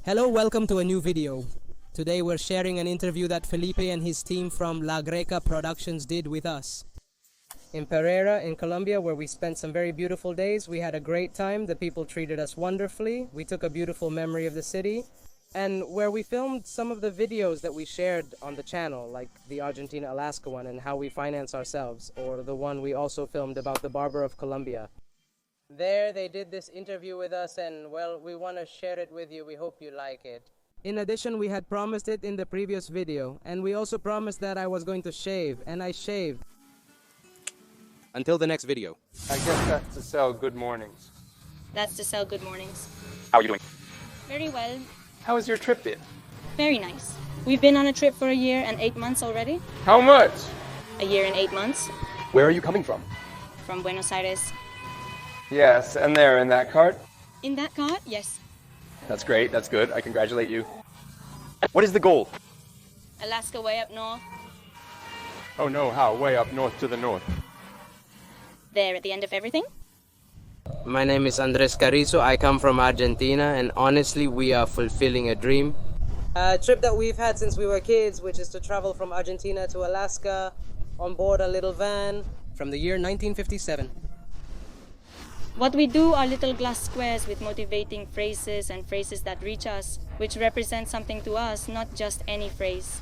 Hello, welcome to a new video. Today we're sharing an interview that Felipe and his team from La Greca Productions did with us. In Pereira, in Colombia, where we spent some very beautiful days, we had a great time. The people treated us wonderfully. We took a beautiful memory of the city. And where we filmed some of the videos that we shared on the channel, like the Argentina-Alaska one and how we finance ourselves, or the one we also filmed about the barber of Colombia. There they did this interview with us and, well, we want to share it with you. We hope you like it. In addition, we had promised it in the previous video, and we also promised that I was going to shave, and I shaved. Until the next video. I guess that's to sell good mornings. That's to sell good mornings. How are you doing? Very well. How has your trip been? Very nice. We've been on a trip for a year and 8 months already. How much? A year and 8 months. Where are you coming from? From Buenos Aires. Yes, and there in that cart? In that cart? Yes. That's great, that's good. I congratulate you. What is the goal? Alaska way up north. Oh no, how? Way up north to the north. There at the end of everything. My name is Andres Carrizo. I come from Argentina, and honestly, we are fulfilling a dream. A trip that we've had since we were kids, which is to travel from Argentina to Alaska on board a little van from the year 1957. What we do are little glass squares with motivating phrases and phrases that reach us, which represent something to us, not just any phrase.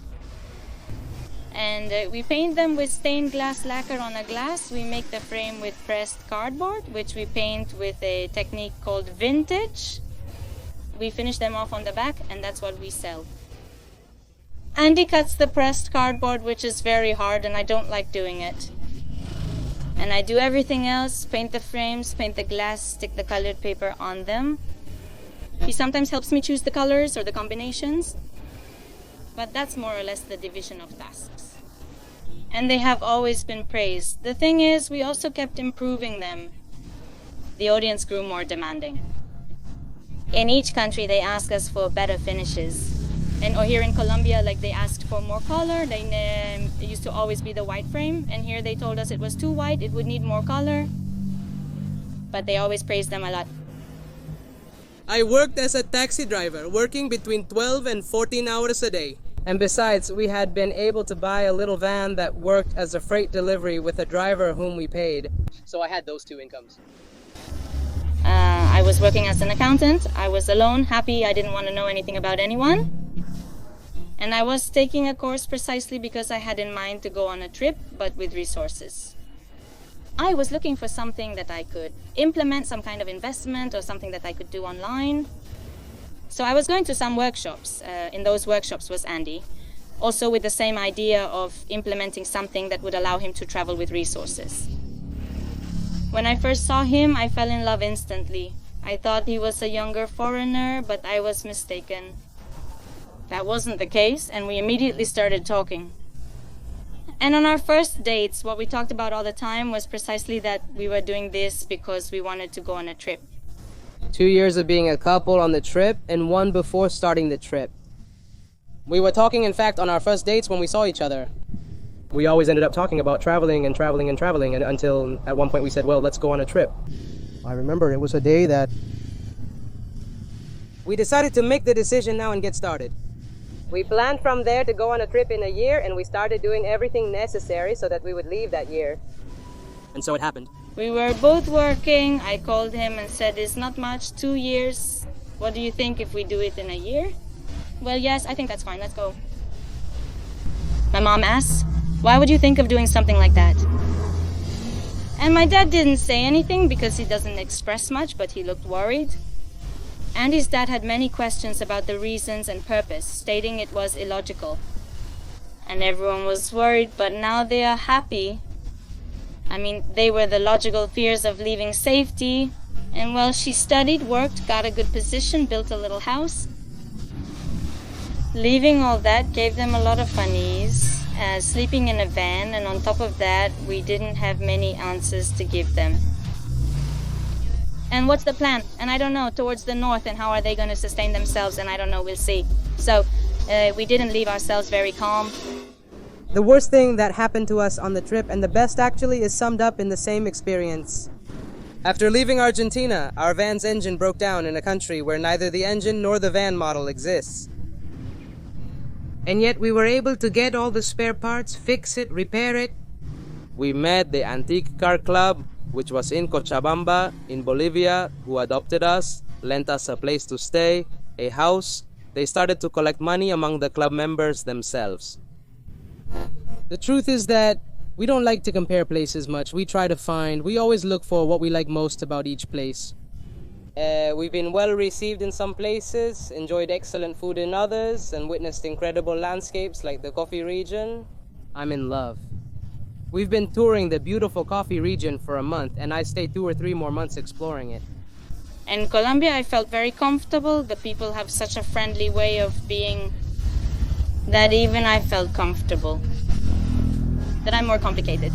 And we paint them with stained glass lacquer on a glass. We make the frame with pressed cardboard, which we paint with a technique called vintage. We finish them off on the back, and that's what we sell. Andy cuts the pressed cardboard, which is very hard, and I don't like doing it. And I do everything else, paint the frames, paint the glass, stick the colored paper on them. He sometimes helps me choose the colors or the combinations. But that's more or less the division of tasks. And they have always been praised. The thing is, we also kept improving them. The audience grew more demanding. In each country, they ask us for better finishes. Or here in Colombia, like they asked for more color. It used to always be the white frame. And here they told us it was too white, it would need more color. But they always praised them a lot. I worked as a taxi driver, working between 12 and 14 hours a day. And besides, we had been able to buy a little van that worked as a freight delivery with a driver whom we paid. So I had those two incomes. I was working as an accountant. I was alone, happy. I didn't want to know anything about anyone. And I was taking a course precisely because I had in mind to go on a trip, but with resources. I was looking for something that I could implement, some kind of investment or something that I could do online. So I was going to some workshops. In those workshops was Andy, also with the same idea of implementing something that would allow him to travel with resources. When I first saw him, I fell in love instantly. I thought he was a younger foreigner, but I was mistaken. That wasn't the case, and we immediately started talking. And on our first dates, what we talked about all the time was precisely that we were doing this because we wanted to go on a trip. 2 years of being a couple on the trip, and one before starting the trip. We were talking, in fact, on our first dates when we saw each other. We always ended up talking about traveling and traveling and traveling, and until at one point we said, well, let's go on a trip. I remember it was a day that we decided to make the decision now and get started. We planned from there to go on a trip in a year, and we started doing everything necessary so that we would leave that year. And so it happened. We were both working. I called him and said, it's not much, 2 years. What do you think if we do it in a year? Well, yes, I think that's fine. Let's go. My mom asked, why would you think of doing something like that? And my dad didn't say anything because he doesn't express much, but he looked worried. Andy's dad had many questions about the reasons and purpose, stating it was illogical. And everyone was worried, but now they are happy. I mean, they were the logical fears of leaving safety. And well, she studied, worked, got a good position, built a little house. Leaving all that gave them a lot of unease, sleeping in a van, and on top of that, we didn't have many answers to give them. And what's the plan? And I don't know, towards the north, and how are they going to sustain themselves? And I don't know, we'll see. So we didn't leave ourselves very calm. The worst thing that happened to us on the trip, and the best actually, is summed up in the same experience. After leaving Argentina, our van's engine broke down in a country where neither the engine nor the van model exists. And yet we were able to get all the spare parts, fix it, repair it. We met the Antique Car Club, which was in Cochabamba, in Bolivia, who adopted us, lent us a place to stay, a house. They started to collect money among the club members themselves. The truth is that we don't like to compare places much. We always look for what we like most about each place. We've been well received in some places, enjoyed excellent food in others, and witnessed incredible landscapes like the coffee region. I'm in love. We've been touring the beautiful coffee region for a month, and I stayed 2 or 3 more months exploring it. In Colombia, I felt very comfortable. The people have such a friendly way of being that even I felt comfortable. That I'm more complicated.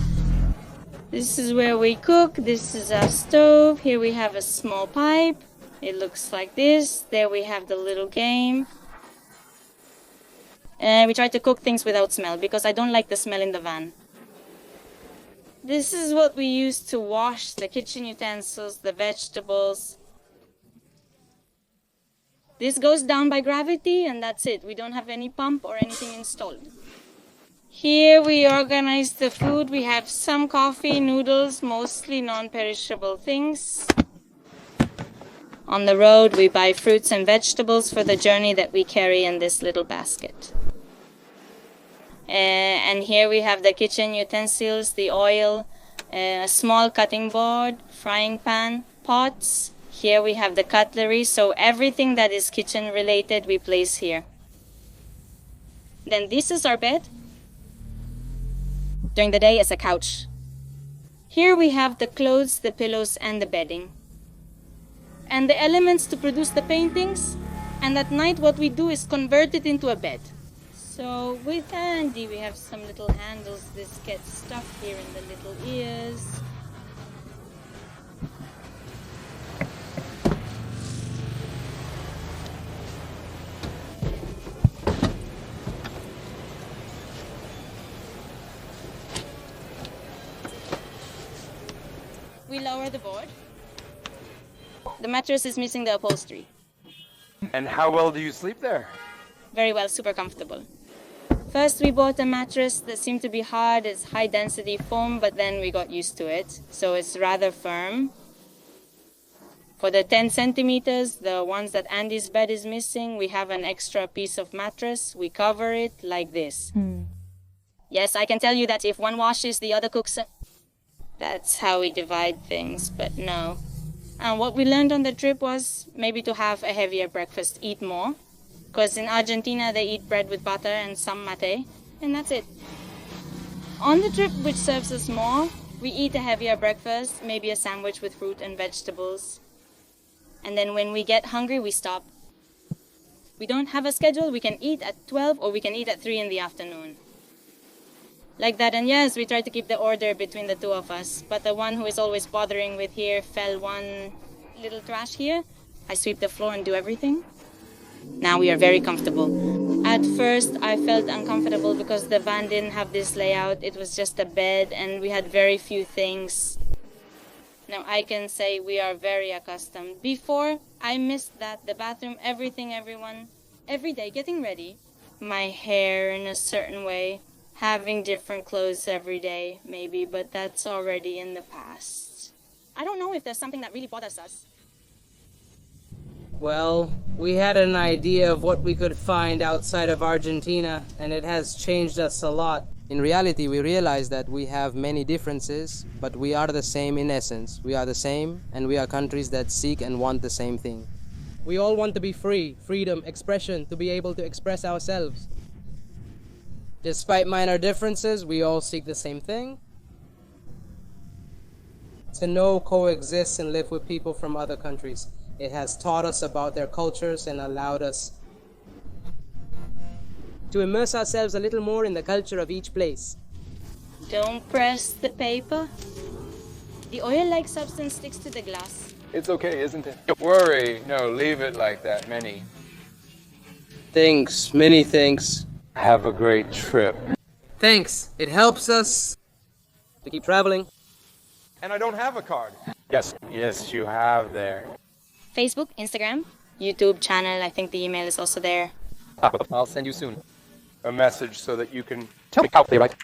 This is where we cook. This is our stove. Here we have a small pipe. It looks like this. There we have the little game. We try to cook things without smell because I don't like the smell in the van. This is what we use to wash the kitchen utensils, the vegetables. This goes down by gravity and that's it. We don't have any pump or anything installed. Here we organize the food. We have some coffee, noodles, mostly non-perishable things. On the road we buy fruits and vegetables for the journey that we carry in this little basket. And here we have the kitchen utensils, the oil, a small cutting board, frying pan, pots. Here we have the cutlery, so everything that is kitchen related we place here. Then this is our bed. During the day it's a couch. Here we have the clothes, the pillows and the bedding. And the elements to produce the paintings. And at night what we do is convert it into a bed. So with Andy we have some little handles. This gets stuck here in the little ears. We lower the board. The mattress is missing the upholstery. And how well do you sleep there? Very well, super comfortable. First we bought a mattress that seemed to be hard. It's high density foam, but then we got used to it. So it's rather firm. For the 10 centimeters, the ones that Andy's bed is missing, we have an extra piece of mattress. We cover it like this. Yes, I can tell you that if one washes, the other cooks. That's how we divide things, but no. And what we learned on the trip was maybe to have a heavier breakfast, eat more. Because in Argentina they eat bread with butter and some mate, and that's it. On the trip, which serves us more, we eat a heavier breakfast, maybe a sandwich with fruit and vegetables. And then when we get hungry, we stop. We don't have a schedule. We can eat at 12 or we can eat at 3 in the afternoon. Like that, and yes, we try to keep the order between the two of us. But the one who is always bothering with here fell one little trash here. I sweep the floor and do everything. Now we are very comfortable. At first, I felt uncomfortable because the van didn't have this layout. It was just a bed and we had very few things. Now I can say we are very accustomed. Before, I missed that. The bathroom, everything, everyone. Every day, getting ready. My hair in a certain way. Having different clothes every day, maybe, but that's already in the past. I don't know if there's something that really bothers us. Well, we had an idea of what we could find outside of Argentina, and it has changed us a lot. In reality, we realize that we have many differences, but we are the same in essence. We are the same, and we are countries that seek and want the same thing. We all want to be free, freedom, expression, to be able to express ourselves. Despite minor differences, we all seek the same thing. To know, coexist, and live with people from other countries. It has taught us about their cultures and allowed us to immerse ourselves a little more in the culture of each place. Don't press the paper. The oil-like substance sticks to the glass. It's okay, isn't it? Don't worry. No, leave it like that. Many. Thanks, many thanks. Have a great trip. Thanks, it helps us to keep traveling. And I don't have a card. Yes, you have there. Facebook, Instagram, YouTube channel. I think the email is also there. I'll send you soon a message so that you can tell me how they write.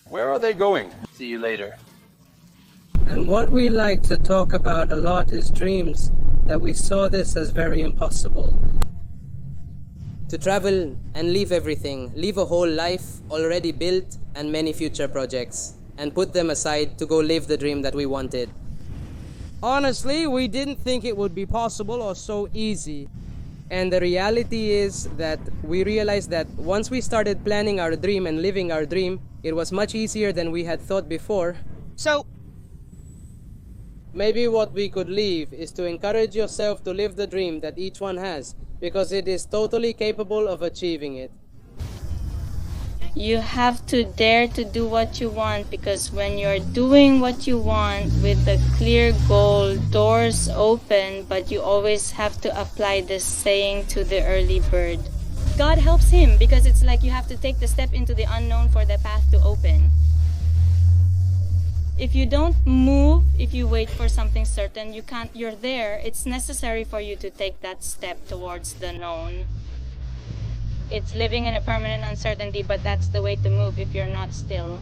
Where are they going? See you later. And what we like to talk about a lot is dreams, that we saw this as very impossible. To travel and leave everything, leave a whole life already built and many future projects, and put them aside to go live the dream that we wanted. Honestly, we didn't think it would be possible or so easy. And the reality is that we realized that once we started planning our dream and living our dream, it was much easier than we had thought before. So, maybe what we could leave is to encourage yourself to live the dream that each one has, because it is totally capable of achieving it. You have to dare to do what you want, because when you're doing what you want with a clear goal, doors open, but you always have to apply this saying to the early bird. God helps him, because it's like you have to take the step into the unknown for the path to open. If you don't move, if you wait for something certain, you're there. It's necessary for you to take that step towards the known. It's living in a permanent uncertainty, but that's the way to move if you're not still.